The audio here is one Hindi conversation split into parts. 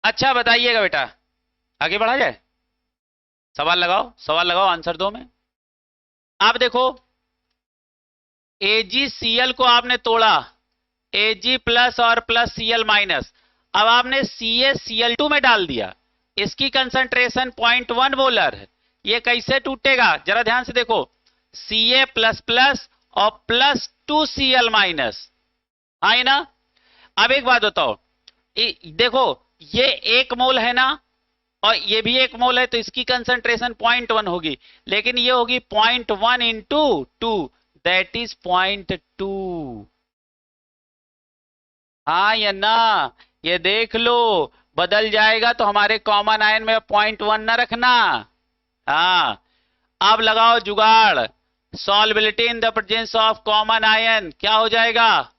अच्छा बताइएगा बेटा, आगे बढ़ा जाए। सवाल लगाओ, आंसर दो में। आप देखो, AgCl को आपने तोड़ा, Ag प्लस और प्लस Cl माइनस। अब आपने CaCl2 में डाल दिया, इसकी कंसंट्रेशन 0.1 मोलर है। ये कैसे टूटेगा जरा ध्यान से देखो, Ca प्लस प्लस और प्लस 2Cl माइनस, हाँ ना। अब एक बात बताओ, देखो ये 1 मोल है ना, और ये भी 1 मोल है, तो इसकी कंसंट्रेशन 0.1 होगी, लेकिन ये होगी 0.1 इंटू 2, दैट इज 0.2। हाँ या ना, ये देख लो, बदल जाएगा तो हमारे कॉमन आयन में 0.1 ना रखना। हाँ, अब लगाओ जुगाड़, solubility in the presence of common ion क्या हो जाएगा,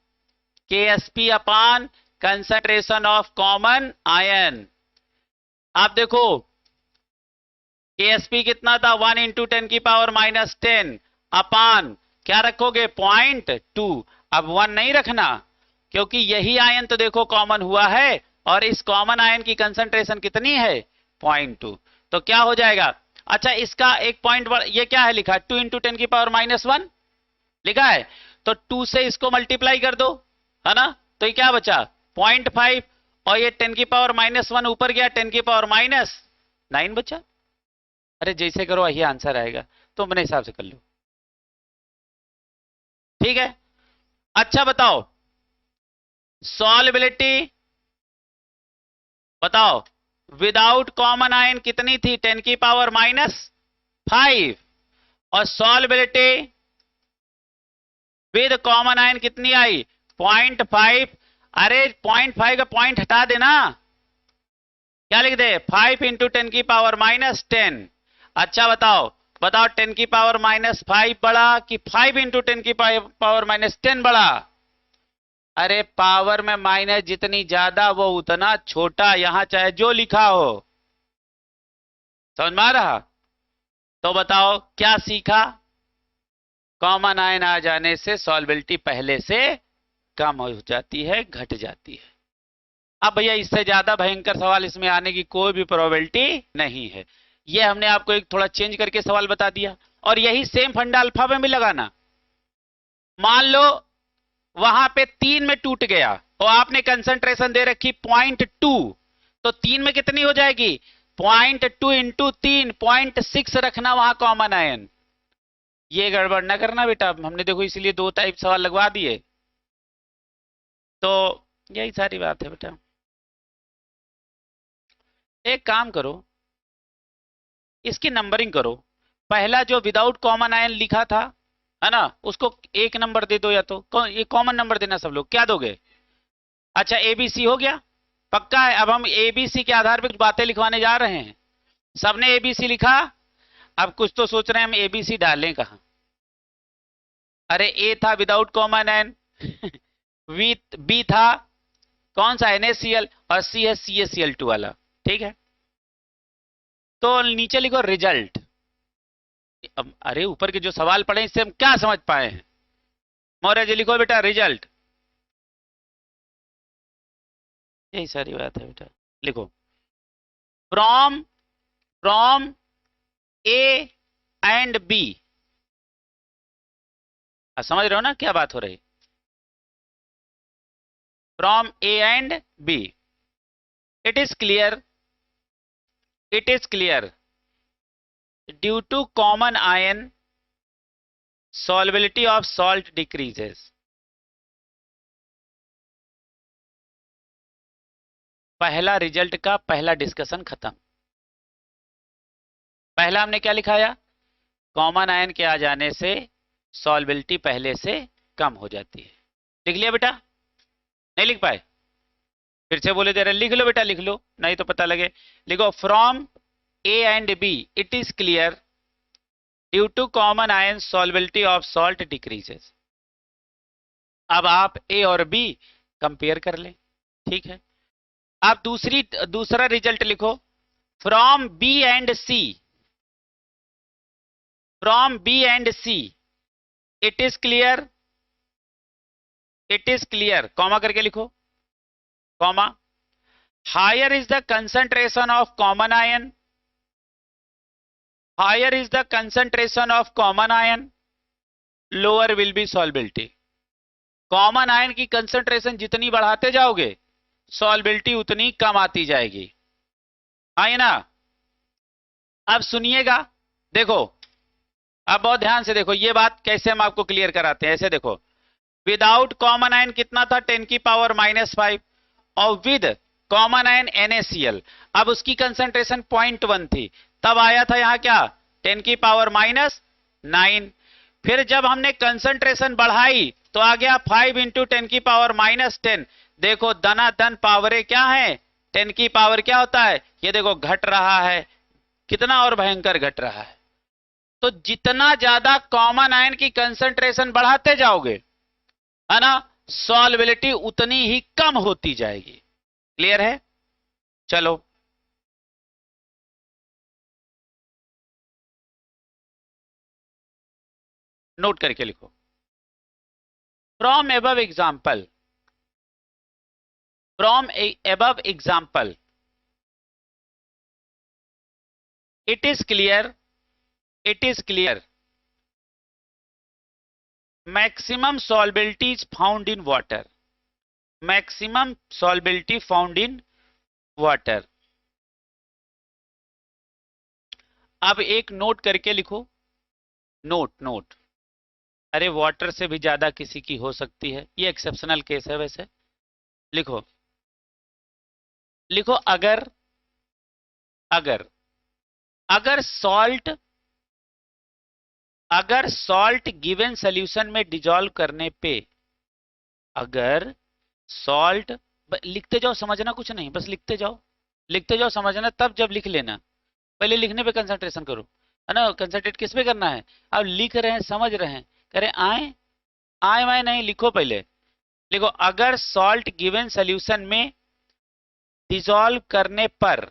KSP upon concentration of common ion. आप देखो KSP कितना था, 1 × 10⁻⁻10 अपान क्या रखोगे, 0.2। अब 1 नहीं रखना, क्योंकि यही आयन तो देखो कॉमन हुआ है, और इस कॉमन आयन की कंसंट्रेशन कितनी है, 0.2। तो क्या हो जाएगा, अच्छा इसका एक पॉइंट, ये क्या है लिखा, 2 × 10⁻⁻1 लिखा है, तो 2 से इसको मल्टीप्लाई कर दो, है ना, तो ये क्या बचा, 0.5, और ये 10⁻⁻1 ऊपर गया, 10⁻⁻9 बचा। अरे जैसे करो वही आंसर आएगा, तुम अपने हिसाब से कर लो, ठीक है। अच्छा बताओ, सॉल्युबिलिटी बताओ, विदाउट कॉमन आयन कितनी थी, 10⁻⁻5, और सॉल्युबिलिटी विद कॉमन आयन कितनी आई, 0.5। अरे 0.5 का पॉइंट हटा देना, क्या लिख दे, 5 × 10⁻⁻10। अच्छा बताओ, बताओ 10⁻⁻5 बड़ा कि 5 × 10⁻⁻10 बड़ा। अरे पावर में माइनस जितनी ज्यादा वो उतना छोटा, यहां चाहे जो लिखा हो, समझ में आ रहा। तो बताओ क्या सीखा, कॉमन आयन आ जाने से सॉल्बिलिटी पहले से कम हो जाती है, घट जाती है। अब भैया इससे ज्यादा भयंकर सवाल इसमें आने की कोई भी प्रोबेबिलिटी नहीं है। ये हमने आपको एक थोड़ा चेंज करके सवाल बता दिया, और यही सेम फंडा अल्फा में भी लगाना। मान लो वहां पे 3 में टूट गया, और आपने कंसंट्रेशन दे रखी 0.2, तो 3 में कितनी हो जाएगी, 0.2 इंटू 3, 0.6 रखना वहां कॉमन आयन। ये गड़बड़ ना करना बेटा, हमने देखो इसलिए 2 टाइप सवाल लगवा दिए। तो यही सारी बात है बेटा। एक काम करो, इसकी नंबरिंग करो, पहला जो विदाउट कॉमन आयन लिखा था, है ना, उसको 1 नंबर दे दो, या तो ये कॉमन नंबर देना सब लोग, क्या दोगे। अच्छा ABC हो गया, पक्का है। अब हम ABC के आधार पर कुछ बातें लिखवाने जा रहे हैं, सबने ABC लिखा। अब कुछ तो सोच रहे हैं हम ABC डालें कहां। अरे A था विदाउट कॉमन आयन, B था कौन सा, NaCl, और C है CaCl2 वाला, ठीक है। तो नीचे लिखो रिजल्ट। अब अरे ऊपर के जो सवाल पढ़े इससे हम क्या समझ पाए हैं, मौर्य जी लिखो बेटा रिजल्ट। यही सारी बात है बेटा, लिखो, from from A and B। समझ रहे हो ना क्या बात हो रही, from A and B, it is clear, it is clear, due to common ion solubility of salt decreases। पहला रिजल्ट का पहला डिस्कशन खत्म। पहला हमने क्या लिखाया, कॉमन आयन के आ जाने से सॉल्बिलिटी पहले से कम हो जाती है। लिख लिया बेटा, नहीं लिख पाए, फिर से बोले दे रहे, लिख लो बेटा लिख लो, नहीं तो पता लगे। लिखो from A and B it is clear due to common ion solubility of salt decreases. अब आप A और B कंपेयर कर लें, ठीक है। आप दूसरा रिजल्ट लिखो, from B and C, from B and C it is clear, it is clear, comma करके लिखो, comma, higher is the concentration of common ion, higher is the concentration of common ion, lower will be solubility. Common ion की कंसंट्रेशन जितनी बढ़ाते जाओगे सॉल्बिलिटी उतनी कम आती जाएगी, है ना। अब सुनिएगा, देखो अब बहुत ध्यान से देखो ये बात कैसे हम आपको क्लियर कराते हैं। ऐसे देखो, विदाउट कॉमन आयन कितना था 10 की पावर -5, और विद कॉमन आयन NaCl, अब उसकी कंसंट्रेशन 0.1 थी, तब आया था यहां क्या 10 की पावर -9। फिर जब हमने कंसंट्रेशन बढ़ाई तो आ गया 5 इंटू 10 की पावर -10। देखो धनाधन पावरें क्या है, 10 की पावर क्या होता है, ये देखो घट रहा है, कितना और भयंकर घट रहा है। तो जितना ज्यादा कॉमन आयन की कंसंट्रेशन बढ़ाते जाओगे, है ना, सॉल्बिलिटी उतनी ही कम होती जाएगी। क्लियर है? चलो नोट करके लिखो। From above example, from above example it is clear, it is clear maximum solubility is found in water, maximum solubility found in water. अब एक नोट करके लिखो, नोट नोट, अरे वाटर से भी ज्यादा किसी की हो सकती है, ये एक्सेप्शनल केस है। वैसे लिखो, लिखो अगर, अगर अगर सॉल्ट, अगर सॉल्ट गिवन सॉल्यूशन में डिजॉल्व करने पे, अगर सॉल्ट, लिखते जाओ समझना कुछ नहीं, बस लिखते जाओ, लिखते जाओ समझना, तब जब लिख लेना, पहले लिखने पे कंसंट्रेशन करो, है ना। कंसंट्रेट किस पे करना है, अब लिख रहे हैं समझ रहे हैं, करें आए आए मैं नहीं, लिखो पहले, लिखो अगर सॉल्ट गिवन सॉल्यूशन में डिजॉल्व करने पर,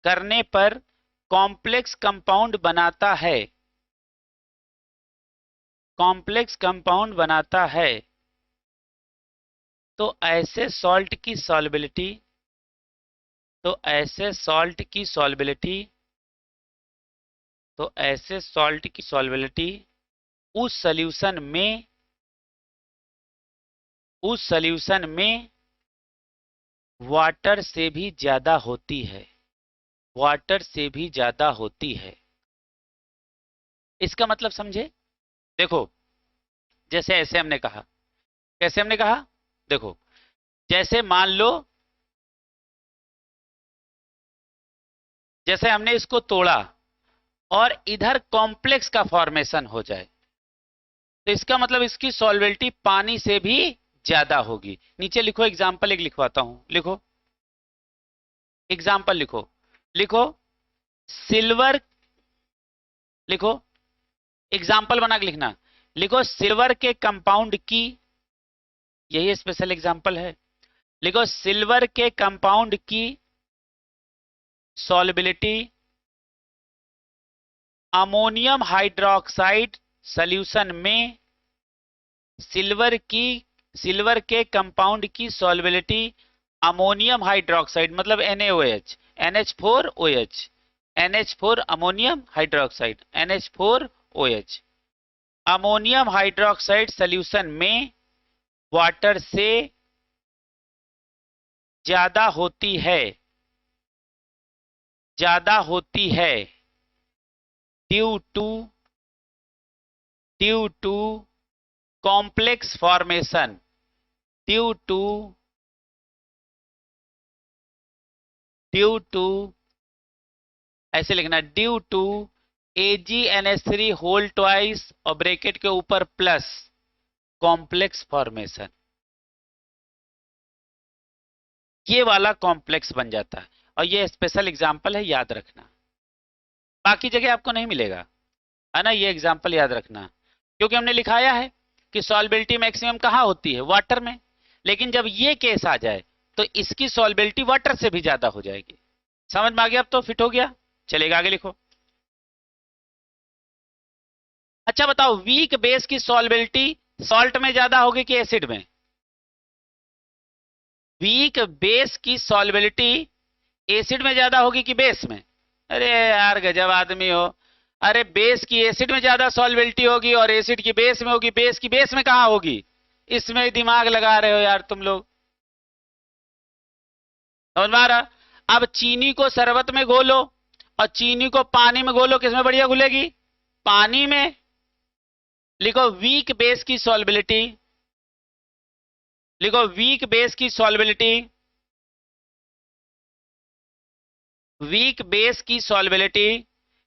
करने पर कॉम्प्लेक्स कंपाउंड बनाता है, कॉम्प्लेक्स कंपाउंड बनाता है, तो ऐसे सॉल्ट की सॉल्बिलिटी, तो ऐसे सॉल्ट की सॉल्बिलिटी, तो ऐसे सॉल्ट की सॉल्बिलिटी उस सॉल्यूशन में, उस सॉल्यूशन में वाटर से भी ज्यादा होती है, वाटर से भी ज्यादा होती है। इसका मतलब समझे, देखो जैसे ऐसे हमने कहा, कैसे हमने कहा, देखो जैसे मान लो, जैसे हमने इसको तोड़ा और इधर कॉम्प्लेक्स का फॉर्मेशन हो जाए, तो इसका मतलब इसकी सॉल्बिलिटी पानी से भी ज्यादा होगी। नीचे लिखो एग्जाम्पल एक लिखवाता हूं, लिखो एग्जाम्पल, लिखो, लिखो सिल्वर, लिखो एग्जाम्पल बना के लिखना, लिखो सिल्वर के कंपाउंड की, यही स्पेशल एग्जाम्पल है, लिखो सिल्वर के कंपाउंड की सॉल्बिलिटी अमोनियम हाइड्रोक्साइड सॉल्यूशन में, सिल्वर की, सिल्वर के कंपाउंड की सॉल्बिलिटी अमोनियम हाइड्रोक्साइड मतलब NaOH, NH4OH, NH4 ammonium hydroxide, NH4OH, ammonium hydroxide solution में वाटर से ज्यादा होती है, ज्यादा होती है, due to, due to complex formation, due to, due to, ऐसे लिखना, due to AgNH3 whole twice और ब्रैकेट के ऊपर प्लस कॉम्प्लेक्स फॉर्मेशन, ये वाला कॉम्प्लेक्स बन जाता है। और ये स्पेशल एग्जांपल है, याद रखना, बाकी जगह आपको नहीं मिलेगा, है ना। ये एग्जांपल याद रखना, क्योंकि हमने लिखाया है कि सॉल्बिलिटी मैक्सिमम कहां होती है, वाटर में, लेकिन जब ये केस आ जाए तो इसकी सॉल्बिलिटी वाटर से भी ज्यादा हो जाएगी। समझ में आ गया, अब तो फिट हो गया, चलेगा आगे लिखो। अच्छा बताओ, वीक बेस की सॉल्बिलिटी सॉल्ट में ज्यादा होगी कि एसिड में, वीक बेस की सॉल्युबिलिटी एसिड में ज्यादा होगी कि बेस में? अरे यार गजब आदमी हो। अरे बेस की एसिड में ज्यादा सॉल्युबिलिटी होगी और एसिड की बेस में होगी। बेस की बेस में कहां होगी? इसमें दिमाग लगा रहे हो यार तुम लोग। समझ में आ रहा? अब चीनी को शरबत में घोलो और चीनी को पानी में घोलो, किसमें बढ़िया घुलेगी? पानी में। लिखो वीक बेस की सॉल्युबिलिटी, लिखो वीक बेस की सॉल्युबिलिटी, वीक बेस की सॉल्युबिलिटी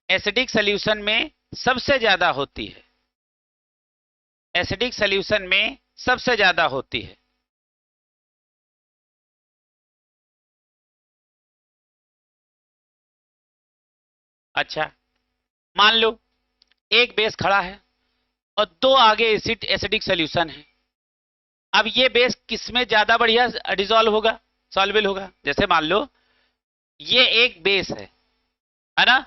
एसिडिक सॉल्यूशन में सबसे ज्यादा होती है, एसिडिक सॉल्यूशन में सबसे ज्यादा होती है। अच्छा, मान लो एक बेस खड़ा है और दो आगे एसिड एसिडिक सॉल्यूशन है। अब ये बेस किसमें ज्यादा बढ़िया डिसॉल्व होगा, सॉल्युबल होगा? जैसे मान लो ये एक बेस है ना,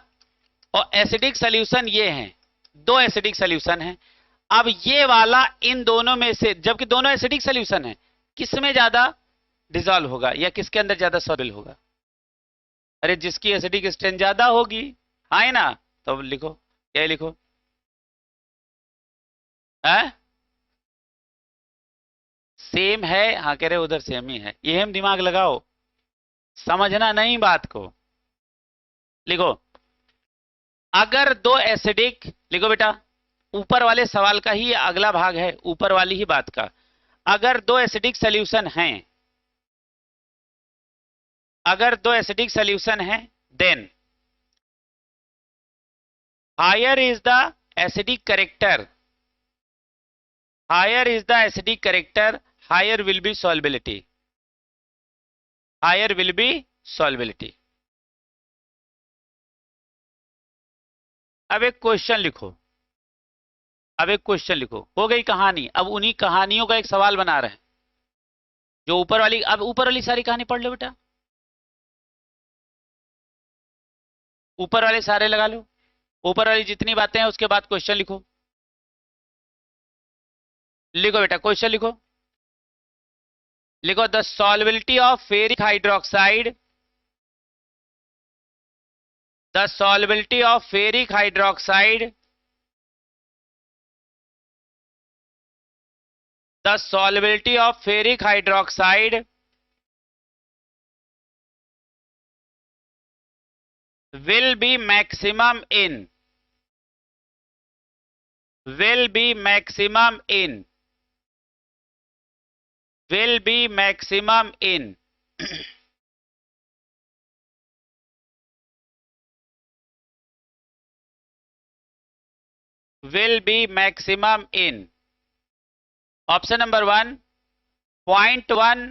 और एसिडिक सॉल्यूशन ये है, दो एसिडिक सॉल्यूशन है। अब ये वाला इन दोनों में से, जबकि दोनों एसिडिक सॉल्यूशन है, किसमें ज्यादा डिसॉल्व होगा या किसके अंदर ज्यादा सॉल्युबल होगा? अरे जिसकी एसिडिक स्ट्रेंथ ज्यादा होगी, हाँ है ना? तो लिखो, क्या लिखो है? सेम है, हाँ कह रहे उधर सेम ही है। ये हम दिमाग लगाओ, समझना नहीं बात को। लिखो अगर दो एसिडिक, लिखो बेटा ऊपर वाले सवाल का ही अगला भाग है, ऊपर वाली ही बात का। अगर दो एसिडिक सॉल्यूशन हैं, अगर दो एसिडिक सॉल्यूशन हैं, then higher is the acidic character, higher is the acidic character, higher will be solubility, higher will be solubility. अब एक क्वेश्चन लिखो, अब एक क्वेश्चन लिखो, हो गई कहानी। अब उन्हीं कहानियों का एक सवाल बना रहे हैं जो ऊपर वाली। अब ऊपर वाली सारी कहानी पढ़ लो बेटा, ऊपर वाले सारे लगा लो, ऊपर वाली जितनी बातें हैं उसके बाद क्वेश्चन लिखो। लिखो बेटा क्वेश्चन लिखो, लिखो the solubility of ferric hydroxide, the solubility of ferric hydroxide, the solubility of ferric hydroxide will be maximum in, will be maximum in, will be maximum in will be maximum in option number 1 0.1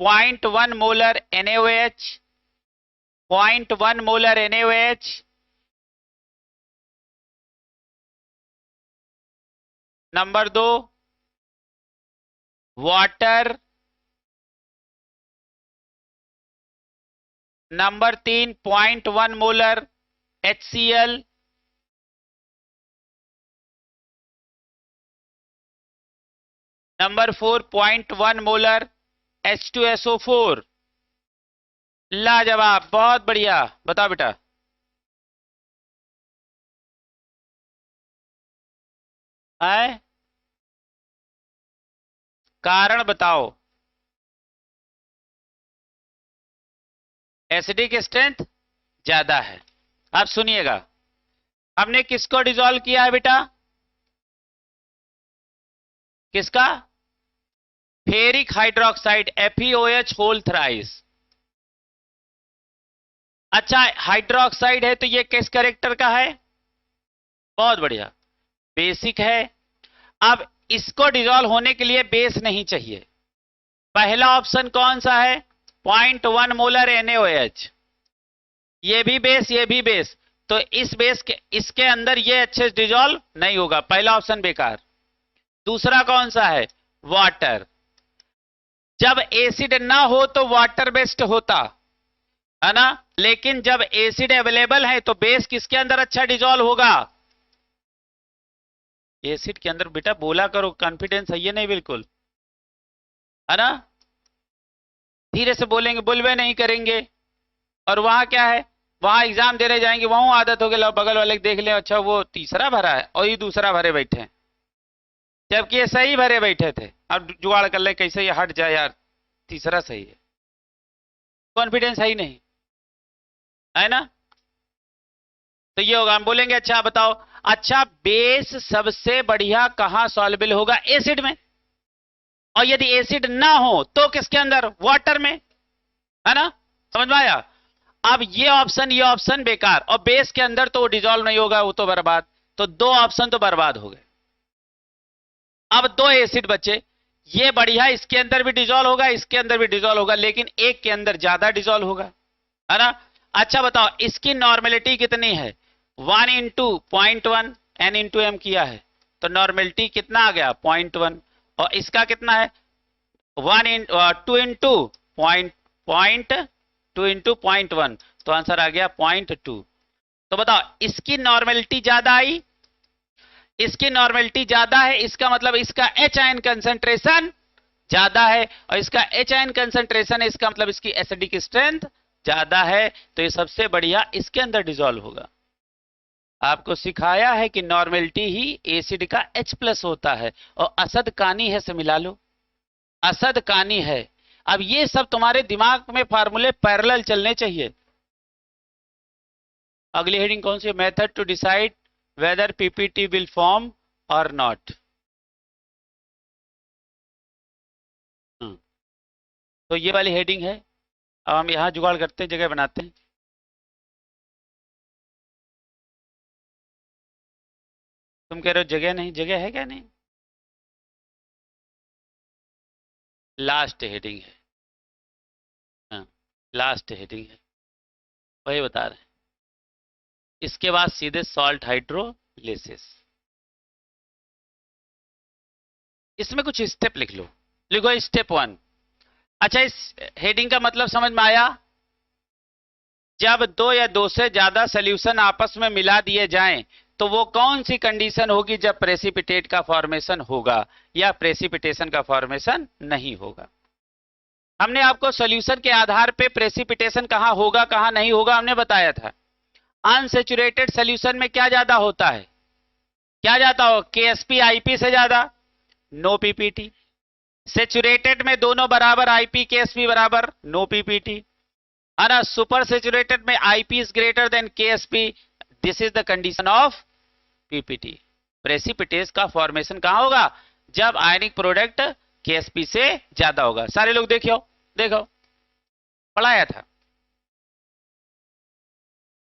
0.1 molar NaOH, 0.1 molar NaOH, number 2 water, number 3 0.1 molar HCl, number 4 0.1 molar H2SO4। लाजवाब, बहुत बढ़िया। बताओ बेटा, आए कारण बताओ। एसिडिक स्ट्रेंथ ज्यादा है। अब सुनिएगा, हमने किसको डिसॉल्व किया है बेटा? किसका? Ferric hydroxide FeOH whole thrice. अच्छा हाइड्रोक्साइड है तो ये किस कैरेक्टर का है? बहुत बढ़िया, बेसिक है। अब इसको डिसॉल्व होने के लिए बेस नहीं चाहिए। पहला ऑप्शन कौन सा है? 0.1 मोलर NaOH। ये भी बेस, ये भी बेस, तो इस बेस के इसके अंदर ये अच्छे से डिसॉल्व नहीं होगा, पहला ऑप्शन बेकार। दूसरा कौन सा है? वाटर। जब एसिड ना हो तो वाटर बेस्ड होता है ना, लेकिन जब एसिड अवेलेबल है तो बेस किसके अंदर अच्छा डिसॉल्व होगा? एसिड के अंदर। बेटा बोला करो, कॉन्फिडेंस है ये नहीं बिल्कुल। है ना, धीरे से बोलेंगे, बुलवे नहीं करेंगे। और वहां क्या है, वहां एग्जाम देने जाएंगे, वहां आदत हो गई बगल वाले देख ले, अच्छा वो तीसरा भरा है और ये दूसरा भरे बैठे हैं, जबकि ये सही भरे बैठे थे। अब जुगाड़ कर ले कैसे ये हट जाए यार, तीसरा सही है। कॉन्फिडेंस है ही नहीं, है ना। तो ये होगा, हम बोलेंगे अच्छा बताओ, अच्छा बेस सबसे बढ़िया कहां सॉल्युबल होगा, एसिड में। और यदि एसिड ना हो तो किसके अंदर, वाटर में, है ना, समझ में आया। अब ये ऑप्शन बेकार, और बेस के अंदर तो वो डिजोल्व नहीं होगा, वो तो बर्बाद। तो दो ऑप्शन तो बर्बाद हो गए। अब दो एसिड बचे, ये बढ़िया, इसके अंदर भी डिजोल्व होगा, इसके अंदर भी डिजोल्व होगा, लेकिन एक के अंदर ज्यादा डिजोल्व होगा, है ना। अच्छा बताओ इसकी नॉर्मेलिटी कितनी है, 1 × 0.1 n × m किया है, तो नॉर्मेलिटी कितना आ गया, 0.1। और इसका कितना है, 2 × 0.1, तो आंसर आ गया 0.2। तो बताओ इसकी नॉर्मेलिटी ज्यादा आई, इसकी नॉर्मेलिटी ज्यादा है, इसका मतलब इसका एच आयन कंसेंट्रेशन ज्यादा है, और इसका एच आयन कंसेंट्रेशन है, इसका मतलब इसकी एसिडिक स्ट्रेंथ ज्यादा है, तो ये सबसे बढ़िया इसके अंदर डिसॉल्व होगा। आपको सिखाया है कि नॉर्मेलिटी ही एसिड का H+ होता है, और असद कानी है से मिला लो, असद कानी है। अब ये सब तुम्हारे दिमाग में फार्मूले पैरेलल चलने चाहिए। अगली हेडिंग कौन सी, method to decide whether PPT will form और नॉट। तो ये वाली हेडिंग है। अब हम यहां जुगाड़ करते हैं, जगह बनाते हैं। तुम कह रहे हो जगह नहीं, जगह है क्या, नहीं, लास्ट हेडिंग है, हाँ लास्ट हेडिंग है, वही बता रहे हैं। इसके बाद सीधे सॉल्ट हाइड्रोलिसिस। इसमें कुछ स्टेप लिख लो, लिखो स्टेप 1। अच्छा इस हेडिंग का मतलब समझ में आया, जब दो या दो से ज्यादा सोल्यूशन आपस में मिला दिए जाएं तो वो कौन सी कंडीशन होगी, जब प्रेसिपिटेट का फॉर्मेशन होगा या प्रेसिपिटेशन का फॉर्मेशन नहीं होगा। हमने आपको सॉल्यूशन के आधार पे प्रेसिपिटेशन कहां होगा कहां नहीं होगा हमने बताया था। अनसैचुरेटेड सॉल्यूशन में क्या ज्यादा होता है, क्या ज्यादा हो, केएसपी आईपी से ज्यादा, नो पीपीटी। सेचुरेटेड में दोनों बराबर, आईपी केएसपी बराबर, नो पीपीटी, है ना। सुपर सेचुरेटेड में IP is greater than KSP, this is the condition of PPT. Precipitates का फॉर्मेशन कहां होगा, जब आयनिक प्रोडक्ट केएसपी से ज्यादा होगा। सारे लोग देखियो, देखो पढ़ाया था,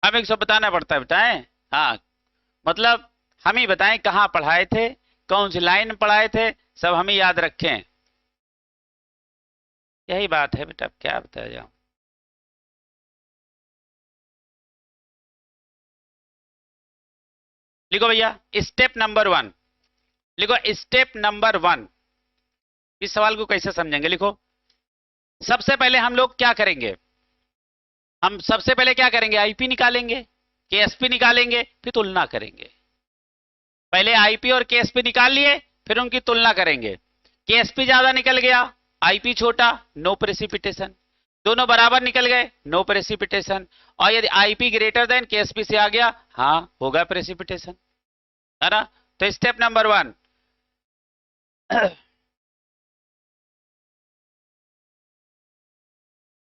हम एक सब बताना पड़ता है, बताएं, हाँ मतलब हम ही बताएं कहां पढ़ाए थे, कौन सी लाइन पढ़ाए थे, सब हम ही याद रखें। यही बात है बेटा, क्या बताया जाऊं। लिखो भैया स्टेप नंबर 1, लिखो स्टेप नंबर 1। इस सवाल को कैसे समझेंगे, लिखो सबसे पहले हम लोग क्या करेंगे, हम सबसे पहले क्या करेंगे, आईपी निकालेंगे, केएसपी निकालेंगे, फिर तुलना करेंगे। पहले आईपी और केएसपी निकाल लिए, फिर उनकी तुलना करेंगे। केएसपी ज्यादा निकल गया, आईपी छोटा, नो प्रेसिपिटेशन। दोनों बराबर निकल गए, नो प्रेसिपिटेशन। और यदि आईपी ग्रेटर देन केएसपी से आ गया, हाँ होगा प्रेसिपिटेशन, है ना। तो स्टेप नंबर 1,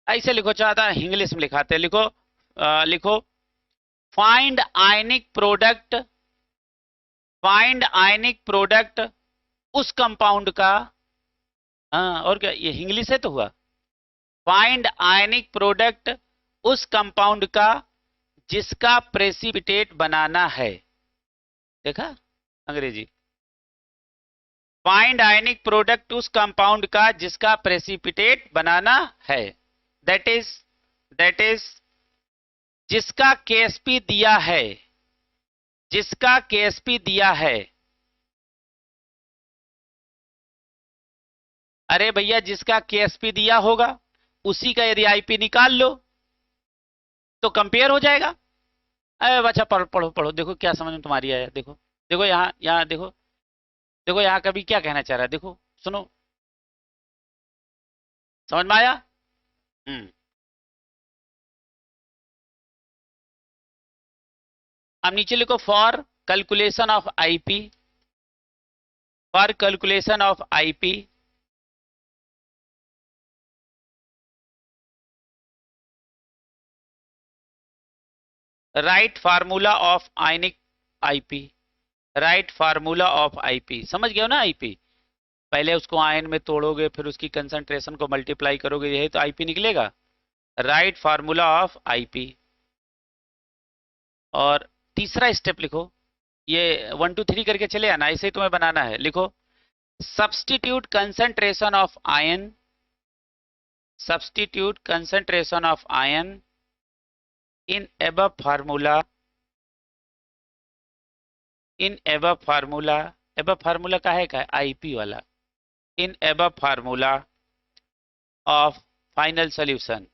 ऐसे लिखो, चाहता है इंग्लिश में लिखाते, लिखो लिखो find ionic product, find ionic product उस कंपाउंड का, हाँ और क्या, ये इंग्लिश है तो हुआ, फाइंड आयनिक प्रोडक्ट उस कंपाउंड का जिसका प्रेसिपिटेट बनाना है। देखा अंग्रेजी, फाइंड आयनिक प्रोडक्ट उस कंपाउंड का जिसका प्रेसिपिटेट बनाना है, दैट इज जिसका केएसपी दिया है, जिसका केएसपी दिया है। अरे भैया जिसका केएसपी दिया होगा उसी का यदि आईपी निकाल लो तो कंपेयर हो जाएगा। अरे बच्चा पढ़ो पढ़ो पढ़ो, देखो क्या समझ में तुम्हारी आया, देखो देखो यहाँ यहाँ देखो, देखो यहाँ कभी क्या कहना चाह रहा है, देखो सुनो, समझ में आया? हम्म। अब नीचे लिखो for calculation of IP, for calculation of IP right formula of ionic IP, right formula of IP. समझ गए हो ना? आईपी पहले उसको आयन में तोड़ोगे, फिर उसकी कंसंट्रेशन को मल्टीप्लाई करोगे, यही तो आईपी निकलेगा। Right formula of IP. और तीसरा स्टेप लिखो, ये 1 2 3 करके चले आना, ऐसे ही तुम्हें बनाना है। लिखो substitute concentration of ion, substitute concentration of ion in above formula, in above formula, above formula का है आईपी वाला, in above formula of final solution.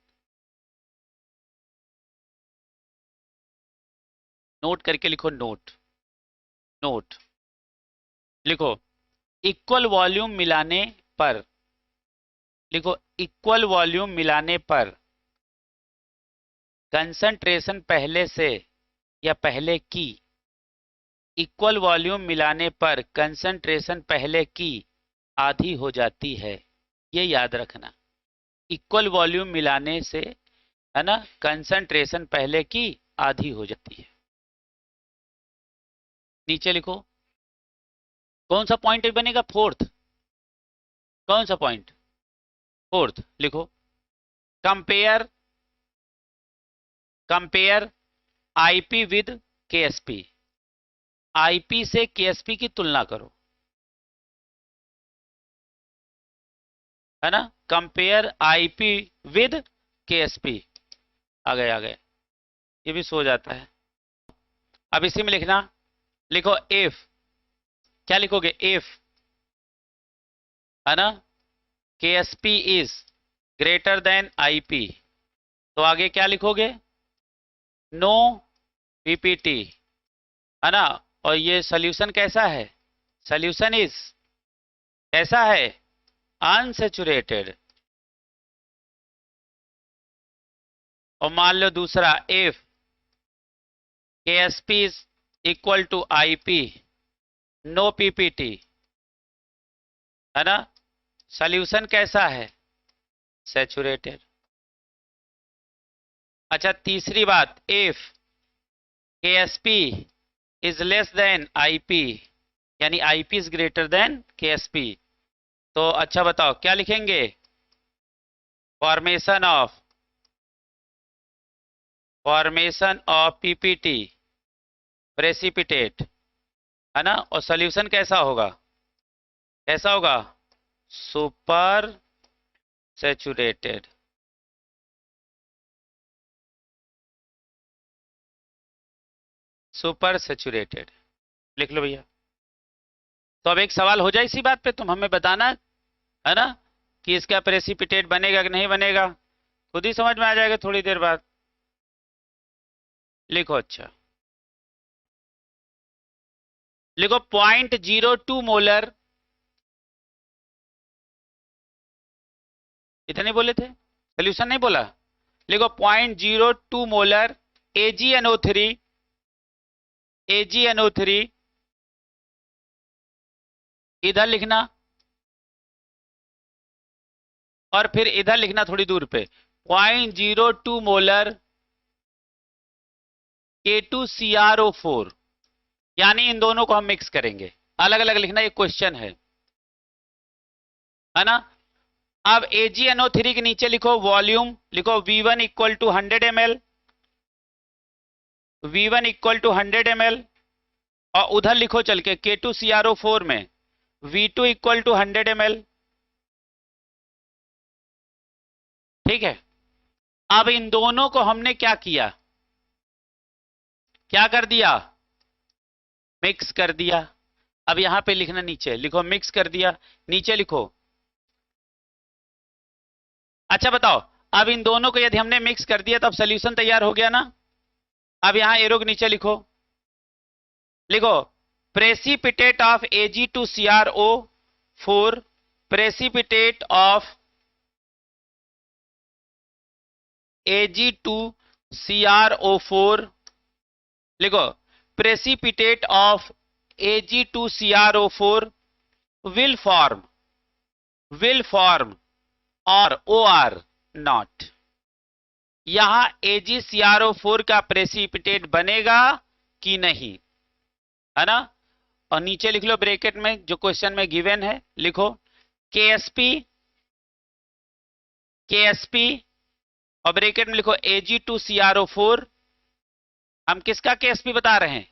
Note करके लिखो, नोट, नोट लिखो इक्वल वॉल्यूम मिलाने पर, लिखो इक्वल वॉल्यूम मिलाने पर कंसंट्रेशन पहले से या पहले की, इक्वल वॉल्यूम मिलाने पर कंसंट्रेशन पहले की आधी हो जाती है। ये याद रखना, इक्वल वॉल्यूम मिलाने से, है ना, कंसंट्रेशन पहले की आधी हो जाती है। नीचे लिखो कौन सा पॉइंट बनेगा, फोर्थ, कौन सा पॉइंट, फोर्थ। लिखो compare, compare IP with Ksp, IP से केएसपी की तुलना करो, है ना। कंपेयर आईपी विद केएसपी, आ गए, आ गए, ये भी सो जाता है। अब इसी में लिखना, लिखो इफ, क्या लिखोगे, इफ, है ना, Ksp is greater then IP, तो आगे क्या लिखोगे, नो पीपीटी, है ना। और ये सॉल्यूशन कैसा है, सॉल्यूशन इज कैसा है, अनसैचुरेटेड। और मान लो दूसरा, if KSP is equal to IP, no PPT, है ना, सॉल्यूशन कैसा है, सैचुरेटेड। अच्छा तीसरी बात, if KSP is less than IP, यानी IP is greater than KSP, तो अच्छा बताओ क्या लिखेंगे, formation of, formation of PPT, precipitate, है ना। और सॉल्यूशन कैसा होगा, कैसा होगा, सुपर सैचुरेटेड। सुपर सैचुरेटेड लिख लो भैया। तो अब एक सवाल हो जाए इसी बात पे, तुम हमें बताना, है ना, कि इसका प्रेसिपिटेट बनेगा कि नहीं बनेगा, खुद ही समझ में आ जाएगा थोड़ी देर बाद। लिखो, अच्छा लिखो 0.02 मोलर, इतने बोले थे, सोल्यूशन नहीं बोला। लिखो 0.02 मोलर AgNO3, AgNO3, इधर लिखना और फिर इधर लिखना थोड़ी दूर पे, 0.02 मोलर K2CrO4, यानी इन दोनों को हम मिक्स करेंगे, अलग अलग लिखना, ये क्वेश्चन है ना। अब AgNO3 के नीचे लिखो वॉल्यूम, लिखो V1 equal to 100 ml, V1 equal to 100 ml, और उधर लिखो चल के K2CrO4 में V2 इक्वल टू 100 ml, ठीक है। अब इन दोनों को हमने क्या किया, क्या कर दिया, मिक्स कर दिया। अब यहां पे लिखना, नीचे लिखो मिक्स कर दिया, नीचे लिखो। अच्छा बताओ, अब इन दोनों को यदि हमने मिक्स कर दिया तो अब सोल्यूशन तैयार हो गया ना। अब यहां एरो के नीचे लिखो, लिखो precipitate of Ag2CrO4, precipitate of Ag2CrO4, लिखो precipitate of Ag2CrO4 will form or not। यहां AgCrO4 का प्रेसिपिटेट बनेगा कि नहीं, है ना। और नीचे लिख लो ब्रैकेट में जो क्वेश्चन में गिवन है, लिखो KSP और ब्रैकेट में लिखो Ag2CrO4। हम किसका KSP बता रहे हैं?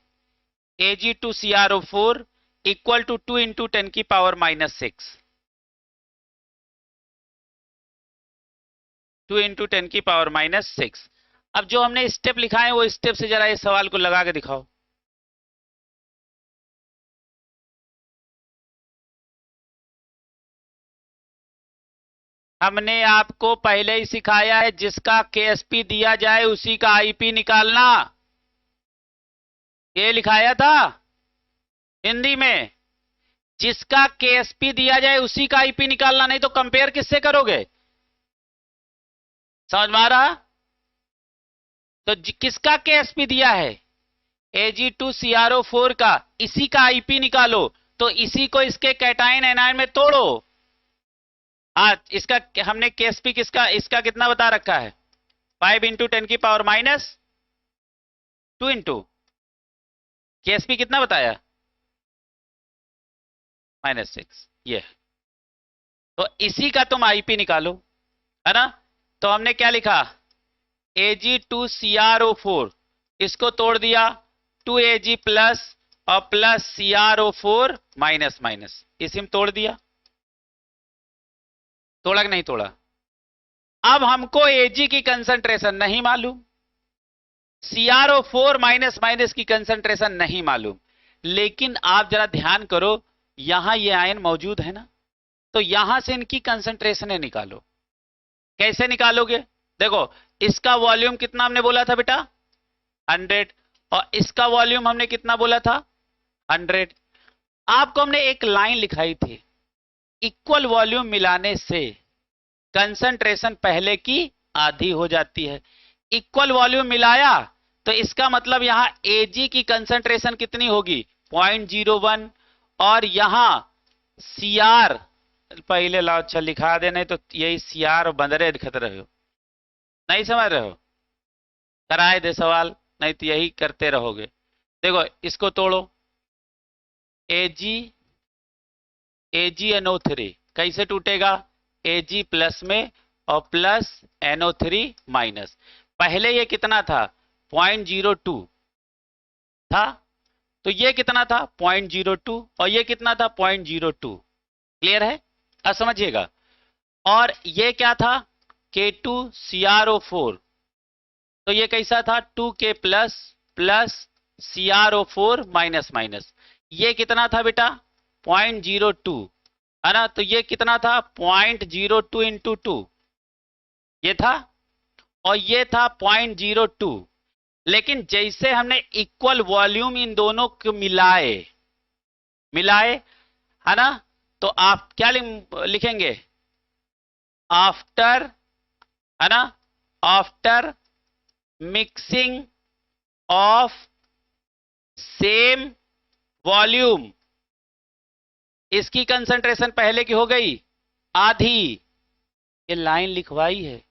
Ag2CrO4 इक्वल टू 2 इंटू 10 की पावर -6, 2 इंटू 10 की पावर -6। अब जो हमने स्टेप लिखा है वो स्टेप से जरा इस सवाल को लगा के दिखाओ। हमने आपको पहले ही सिखाया है, जिसका KSP दिया जाए उसी का IP निकालना। ये लिखाया था हिंदी में, जिसका KSP दिया जाए उसी का IP निकालना, नहीं तो कंपेयर किससे करोगे? समझ में आ रहा? तो किसका KSP दिया है? Ag2CrO4 का, इसी का IP निकालो। तो इसी को इसके कैटायन एनायन में तोड़ो। हाँ, इसका हमने KSP किसका, इसका कितना बता रखा है? 5 इंटू 10 की पावर -2 इंटू KSP कितना बताया? -6। ये तो इसी का तुम IP निकालो, है ना। तो हमने क्या लिखा? Ag2CrO4, इसको तोड़ दिया 2Ag प्लस और प्लस CrO4 माइनस माइनस, इसी में तोड़ दिया। तोड़ा कि नहीं तोड़ा? अब हमको Ag की कंसंट्रेशन नहीं मालूम, CrO4 माइनस माइनस की कंसंट्रेशन नहीं मालूम, लेकिन आप जरा ध्यान करो, यहां ये आयन मौजूद है ना, तो यहां से इनकी कंसंट्रेशन निकालो। कैसे निकालोगे? देखो, इसका वॉल्यूम कितना हमने बोला था बेटा? 100, और इसका वॉल्यूम हमने कितना बोला था? 100। आपको हमने एक लाइन लिखाई थी, इक्वल वॉल्यूम मिलाने से कंसंट्रेशन पहले की आधी हो जाती है। इक्वल वॉल्यूम मिलाया तो इसका मतलब यहां Ag की कंसंट्रेशन कितनी होगी? 0.01, और यहां Cr पहले लाओ, अच्छा लिखा देने तो यही Cr बंदरे दिखत रहे हो, नहीं समझ रहे हो? कराए दे सवाल, नहीं तो यही करते रहोगे। देखो इसको तोड़ो, AgNO3 कैसे टूटेगा? Ag प्लस में और प्लस NO3 माइनस। पहले ये कितना था? 0.02 था, तो ये कितना था? 0.02, और ये कितना था? 0.02। क्लियर है? अब समझिएगा। और ये क्या था? K2CrO4, तो ये कैसा था? 2K plus plus CrO4 minus minus. ये कितना था बेटा? 0.02, है ना। तो ये कितना था? 0.02 इंटू 2, ये था, और ये था 0.02। लेकिन जैसे हमने इक्वल वॉल्यूम इन दोनों को मिलाए, है ना, तो आप क्या लिखेंगे? आफ्टर, है ना, after mixing of same volume, इसकी कंसंट्रेशन पहले की हो गई आधी। ये लाइन लिखवाई है,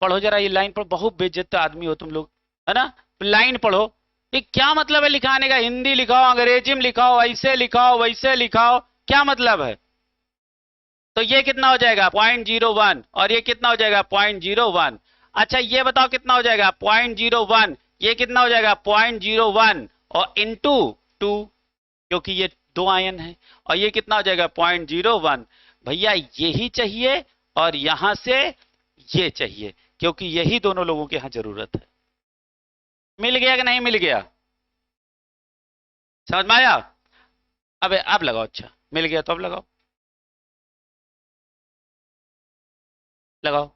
पढ़ो जरा ये लाइन, पर बहुत बेइज्जत आदमी हो तुम लोग, है ना। लाइन पढ़ो, ये क्या मतलब है लिखाने का? हिंदी लिखाओ, अंग्रेजी में लिखाओ, ऐसे लिखाओ, वैसे लिखाओ, क्या मतलब है? तो ये कितना हो जाएगा? 0.01, और ये कितना हो जाएगा? 0.01। अच्छा ये बताओ कितना हो जाएगा? 0.01, ये कितना हो जाएगा? 0.01 और इंटू 2, क्योंकि ये दो आयन है, और ये कितना हो जाएगा? 0.01। भैया यही चाहिए और यहां से ये चाहिए, क्योंकि यही दोनों लोगों के यहां जरूरत है। मिल गया कि नहीं मिल गया? समझ में आया? अब लगाओ। अच्छा मिल गया तो अब लगाओ, लगाओ।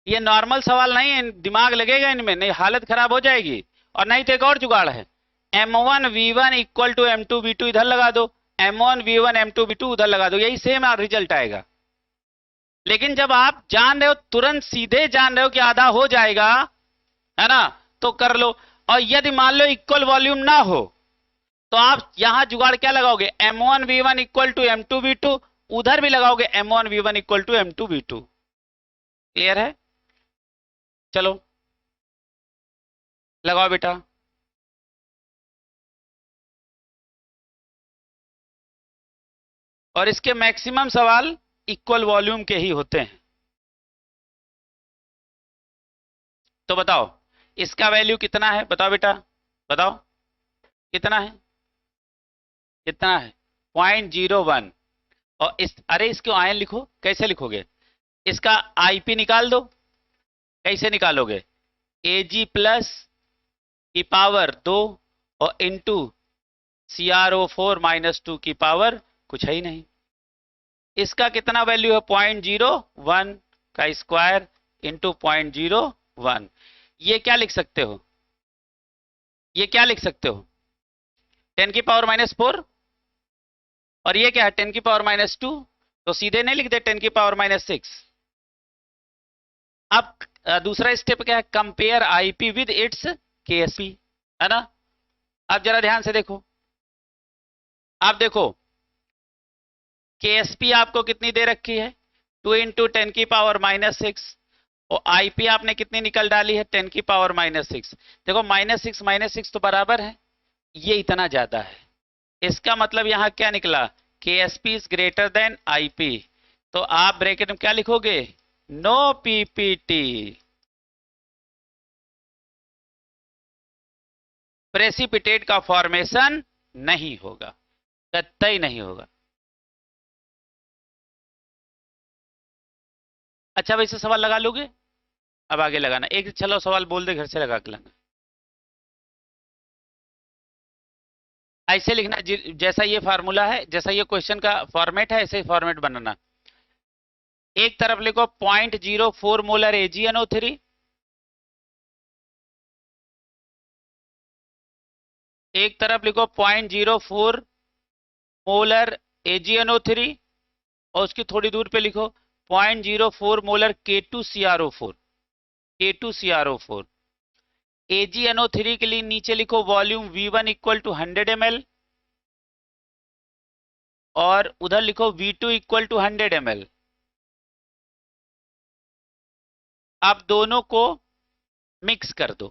ये नॉर्मल सवाल नहीं है, दिमाग लगेगा इनमें, नहीं हालत खराब हो जाएगी। और नहीं तो एक और जुगाड़ है, M1V1 इक्वल टू M2V2 इधर लगा दो, M1V1 M2V2 उधर लगा दो, यही सेम रिजल्ट आएगा। लेकिन जब आप जान रहे हो, तुरंत सीधे जान रहे हो कि आधा हो जाएगा, है ना, तो कर लो। और यदि मान लो इक्वल वॉल्यूम ना हो, तो आप यहां जुगाड़ क्या लगाओगे, M1V1 इक्वल टू M2V2, उधर भी लगाओगे M1V1 equal to M2V2। Clear है? चलो लगाओ बेटा। और इसके मैक्सिमम सवाल इक्वल वॉल्यूम के ही होते हैं। तो बताओ इसका वैल्यू कितना है, बताओ बेटा, बताओ कितना है, कितना है, 0.01। और इस, अरे इसको आयन लिखो, कैसे लिखोगे, इसका आईपी निकाल दो। कैसे निकालोगे, Ag प्लस की पावर 2 और इंटू CrO4 - 2 की पावर कुछ है ही नहीं। इसका कितना वैल्यू है, 0.01 का स्क्वायर इंटू 0.01। ये क्या लिख सकते हो, ये क्या लिख सकते हो, 10⁻⁻⁴। और ये क्या है, 10⁻⁻²। तो सीधे नहीं लिख दे 10⁻⁻�6। अब दूसरा स्टेप क्या है, compare IP with its Ksp, है ना। अब जरा ध्यान से देखो, आप देखो केएसपी आपको कितनी दे रखी है, 2 इंटू 10⁻⁻�6। और आईपी आपने कितनी निकल डाली है, 10⁻⁻6। देखो -6 तो बराबर है, ये इतना ज्यादा है। इसका मतलब यहां क्या निकला, Ksp is greater then IP. तो आप ब्रैकेट में क्या लिखोगे, नो पीपीटी, प्रेसिपिटेट का फॉर्मेशन नहीं होगा, कतई नहीं होगा। अच्छा वैसे सवाल लगा लोगे, अब आगे लगाना एक, चलो सवाल बोल दे घर से लगा के लाना। ऐसे लिखना जैसा ये फार्मूला है, जैसा ये क्वेश्चन का फॉर्मेट है, ऐसे ही फॉर्मेट बनाना। एक तरफ लिखो 0.04 मोलर AgNO3, एक तरफ लिखो 0.04 मोलर AgNO3, और उसकी थोड़ी दूर पे लिखो 0.04 मोलर K2CrO4, K2CrO4। AgNO3 के लिए नीचे लिखो volume V1 equal to 100 ml, और उधर लिखो V2 इक्वल टू 100 ml। आप दोनों को मिक्स कर दो,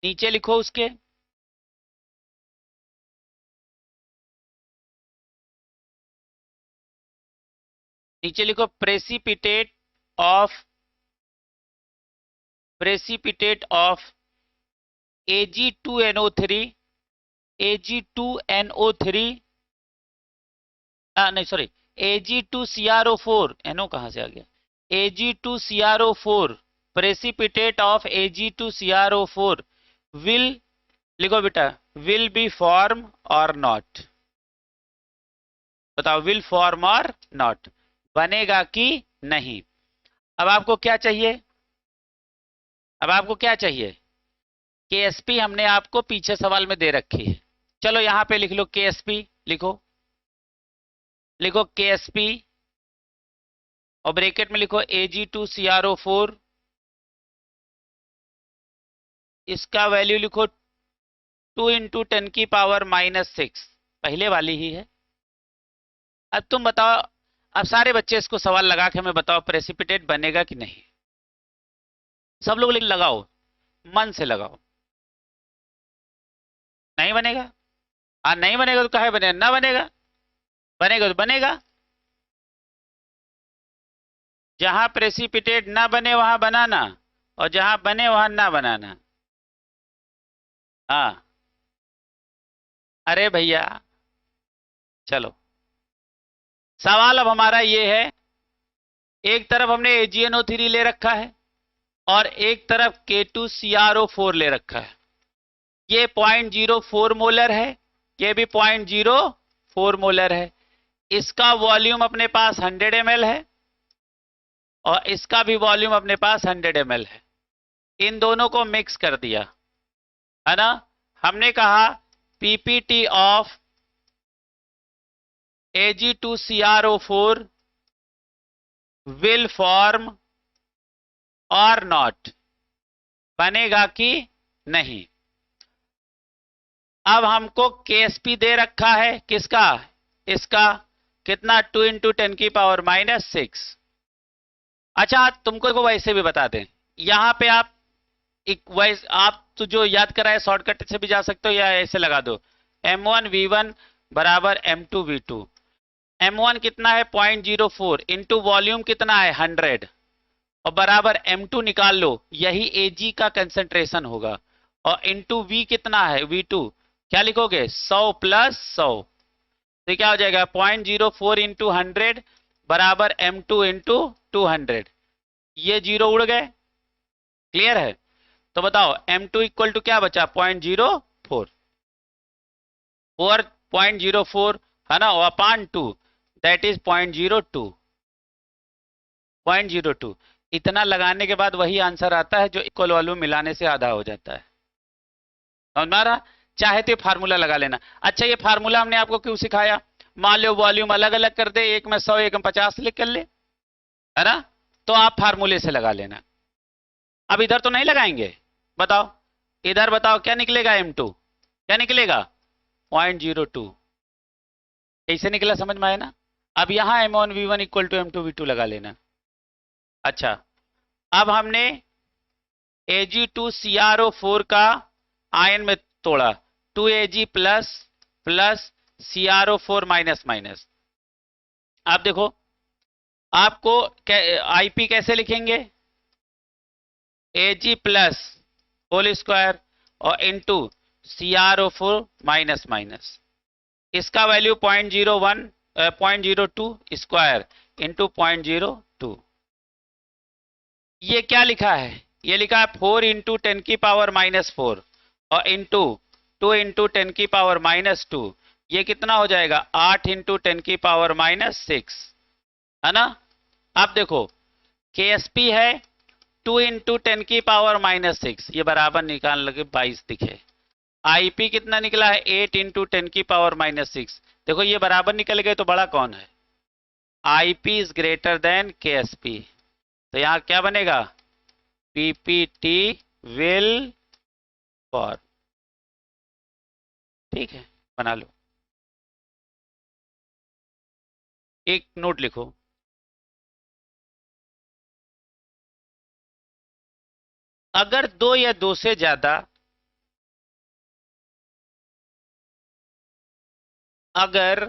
नीचे लिखो उसके, नीचे लिखो प्रेसिपिटेट ऑफ Ag2NO3, Ag2NO3, नहीं सॉरी, Ag2CrO4, NO कहां से आ गया, Ag2CrO4, precipitate of Ag2CrO4 will, लिखो बेटा, विल बी फॉर्म और नॉट। बताओ विल फॉर्म और नॉट, बनेगा कि नहीं। अब आपको क्या चाहिए, अब आपको क्या चाहिए, केएसपी हमने आपको पीछे सवाल में दे रखी है। चलो यहां पे लिख लो केएसपी, लिखो, लिखो केएसपी, और ब्रैकेट में लिखो Ag2CrO4, इसका वैल्यू लिखो 2 इंटू 10⁻⁻6, पहले वाली ही है। अब तुम बताओ, अब सारे बच्चे इसको सवाल लगा के हमें बताओ प्रेसिपिटेट बनेगा कि नहीं। सब लोग लगाओ, मन से लगाओ। नहीं बनेगा, हाँ नहीं बनेगा तो कहे बनेगा, ना बनेगा, बनेगा तो बनेगा। जहां प्रेसिपिटेट ना बने वहां बनाना, और जहां बने वहां ना बनाना। हाँ, अरे भैया चलो, सवाल अब हमारा ये है, एक तरफ हमने AgNO3 ले रखा है, और एक तरफ K2CrO4 ले रखा है। ये 0.04 मोलर है, ये भी 0.04 मोलर है। इसका वॉल्यूम अपने पास 100 ml है, और इसका भी वॉल्यूम अपने पास 100 ml है। इन दोनों को मिक्स कर दिया, है ना। हमने कहा PPT of Ag2CrO4 will form और नॉट, बनेगा कि नहीं। अब हमको केएसपी दे रखा है किसका, इसका कितना 2 इंटू 10⁻⁻⁶। अच्छा तुमको को वैसे भी बता दें, यहां पे आप वैसे आप तो जो याद कराए शॉर्टकट से भी जा सकते हो या ऐसे लगा दो m1v1 बराबर m2v2। m1 कितना है 0.04 इंटू वॉल्यूम कितना है 100 और बराबर m2 निकाल लो, यही Ag का कंसेंट्रेशन होगा। और इंटू v कितना है v2, क्या लिखोगे 100 प्लस 100, तो क्या हो जाएगा 0.04 इंटू 100 बराबर m2 इंटू 200। ये जीरो उड़ गए, क्लियर है। तो बताओ m2 इक्वल टू क्या बचा 0.04 और 0.04 है ना, और अपान 2 दैट इज 0.02। 0.02 इतना लगाने के बाद वही आंसर आता है जो इक्वल वॉल्यूम मिलाने से आधा हो जाता है। समझ में आ रहा, चाहे तो फार्मूला लगा लेना। अच्छा ये फार्मूला हमने आपको क्यों सिखाया, मान लो वॉल्यूम अलग अलग कर दे, एक में 100 एक में 50 लिख कर ले, है ना, तो आप फार्मूले से लगा लेना। अब इधर तो नहीं लगाएंगे, बताओ इधर बताओ क्या निकलेगा m2, क्या निकलेगा 0.02, कैसे निकला समझ में आया ना। अब यहां m1v1 इक्वल टू m2v2 लगा लेना। अच्छा अब हमने Ag2CrO4 का आयन में तोड़ा 2Ag plus plus CrO4 minus minus. आप देखो आपको Ip कैसे लिखेंगे, Ag प्लस होल स्क्वायर और इंटू CrO4 माइनस माइनस, इसका वैल्यू 0.01 0.02 स्क्वायर इंटू 0.02। ये क्या लिखा है, ये लिखा है 4 इंटू 10⁻⁻4 और इंटू 2 इंटू 10⁻⁻2, ये कितना हो जाएगा 8 इंटू 10⁻⁻6, है ना। अब देखो KSP है 2 इंटू 10⁻⁻6, ये बराबर निकाल लगे 22 दिखे। IP कितना निकला है 8 इंटू 10⁻⁻6, देखो ये बराबर निकल गए तो बड़ा कौन है, IP is greater then KSP, तो यहां क्या बनेगा PPT विल फॉर, ठीक है बना लो। एक नोट लिखो, अगर दो या दो से ज्यादा, अगर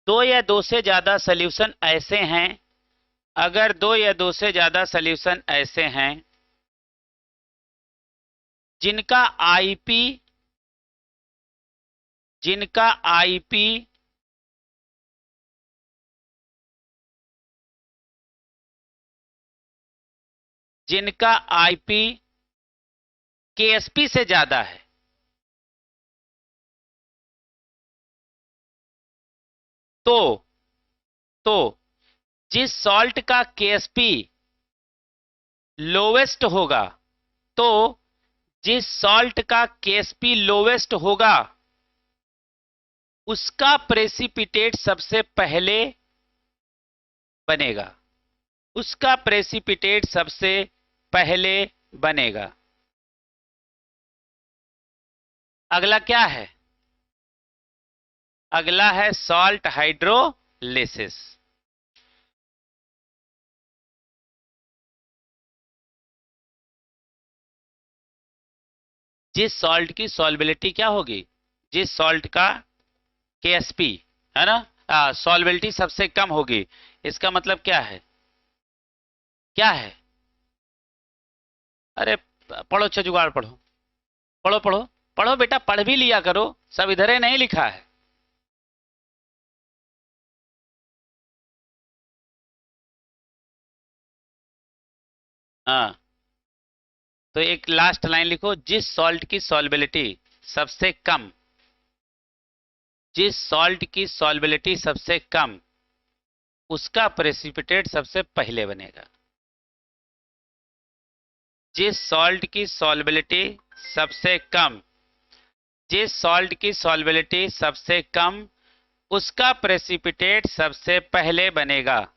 दो या दो से ज्यादा सॉल्यूशन ऐसे हैं, अगर दो या दो से ज्यादा सॉल्यूशन ऐसे हैं जिनका आईपी जिनका आईपी केएसपी से ज्यादा है, तो जिस सॉल्ट का केएसपी लोवेस्ट होगा, तो जिस सॉल्ट का केएसपी लोवेस्ट होगा उसका प्रेसिपिटेट सबसे पहले बनेगा, उसका प्रेसिपिटेट सबसे पहले बनेगा। अगला क्या है, अगला है सॉल्ट हाइड्रोलिसिस। जिस सॉल्ट की सॉल्बिलिटी क्या होगी, जिस सॉल्ट का केएसपी है ना सॉल्बिलिटी सबसे कम होगी, इसका मतलब क्या है, क्या है, अरे पढ़ो अच्छा जुगाड़ पढ़ो, पढ़ो पढ़ो पढ़ो बेटा, पढ़ भी लिया करो, सब इधर ही नहीं लिखा है। हाँ तो एक लास्ट लाइन लिखो, जिस सॉल्ट की सॉल्बिलिटी सबसे कम, जिस सॉल्ट की सॉल्बिलिटी सबसे कम उसका प्रेसिपिटेट सबसे पहले बनेगा। जिस सॉल्ट की सॉल्बिलिटी सबसे कम, जिस सॉल्ट की सॉल्बिलिटी सबसे कम उसका प्रेसिपिटेट सबसे पहले बनेगा।